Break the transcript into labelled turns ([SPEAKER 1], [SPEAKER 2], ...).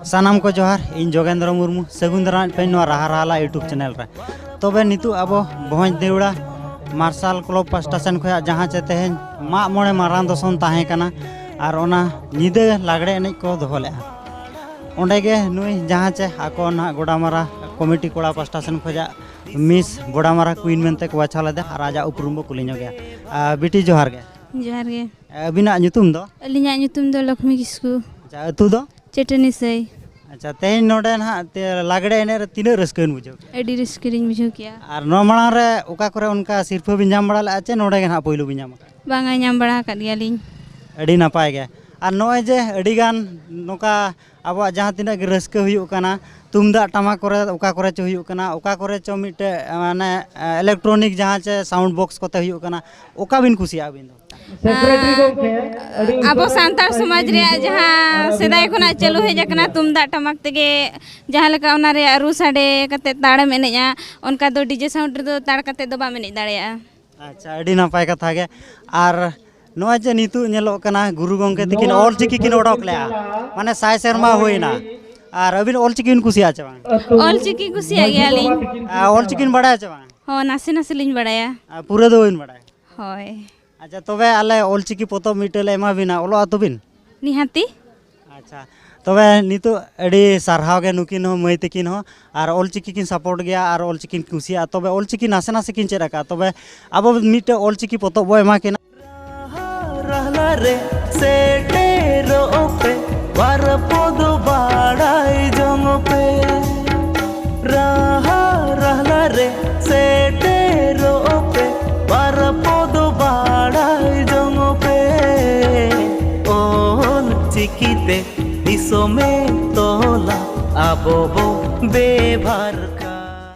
[SPEAKER 1] सानाम को जोहार इन जोगेंद्र मुर्मू सगुन दारान पे राहा राहाला यूट्यूब चैनल रे तबे नितु अब भोज देवड़ा मार्शल क्लब पास्टा सेन खया जहाँ चे तेहन माग मोड़े मारान दसन ताहे कना और ओना निदे लागड़े एनेज को दोहो लेआ ओंडे गे नुई जहाँ चे आको ना गोडामारा कमिटी कोड़ा पास्टा सेन खजा मिस गोडामारा क्वीन मेनते को बाछा लेदे और आजा उपरुम बो कुलिño गया बिटी जोहार गे अबिना ᱧᱩᱛᱩᱢ ᱫᱚ
[SPEAKER 2] अलिᱧᱟᱜ ᱧᱩᱛᱩᱢ ᱫᱚ लक्ष्मी किस्कू
[SPEAKER 1] अच्छा अतु दो
[SPEAKER 2] चेटनी सई
[SPEAKER 1] अच्छा तेहन नोडे ना लागड़े एने रे तीना रस्कन बुझो
[SPEAKER 2] अडी रस्करिኝ बुझो किया
[SPEAKER 1] और नो मांग रे ओका करे उनका सिरफा बिन जाम बड़ा ला चे नोडे गे ना पहिलो बिन जाम
[SPEAKER 2] बांगा ñam बड़ा काट गयालिñ
[SPEAKER 1] अडी नापाय गे और नोय जे अडी गान नोका अब जहाँ तीना गे रस्का हुयुक काना तुमदा टमाक करे ओका करे च हुयुक काना ओका करे च मिटे माने इलेक्ट्रॉनिक जहाँ चे साउंड बॉक्स कोते हुयुक काना ओका बिन खुशिया बिन
[SPEAKER 2] अब सान्तार समाज रे जहाँ सेदाय खुना चलू हेज कना तुमदा टमाक तेगे जहाँ लेका ओना रे रु साडे कते ताड़म एनेजा उनका दो डीजे साउंड रे दो ताड़ कते दो बा एनेज दाड़ेया
[SPEAKER 1] अच्छा अडी नापाय कथा गे और नोय जे नितु नेलो कना गुरु गंके तकिन ऑल चिकी किन ओडक लेआ माने साय शर्मा होइना और अबिन ऑल चिकिन कुसिया चे बांग
[SPEAKER 2] ऑल चिकी कुसिया गयालिñ
[SPEAKER 1] ऑल चिकिन बड़ा चे बांग
[SPEAKER 2] हो नासे नासे लिñ बड़ाया
[SPEAKER 1] पूरा दो होइन बड़ा
[SPEAKER 2] होय
[SPEAKER 1] अच्छा तबे आले ऑल चिकी पोतो मिटले एमा बिना ओलो अतुबिन
[SPEAKER 2] निहाती
[SPEAKER 1] अच्छा तबे नितु अडी सारहाव गे नुकिन हो मई तकिन हो और ऑल चिकी किन सपोर्ट गया और ऑल चिकिन कुसिया तबे ऑल चिकी नासे नासे किन चेरका तबे अब मिटे ऑल चिकी पोतो बो एमा किना
[SPEAKER 3] रहला रे सेटेरो पे वार पोदो बाड़ाई जंग पे रहा रहला रे सेटेरो पे वार पोदो बाड़ाई जंग पे ओल चिकीते दिसो में तोला आबो बेभार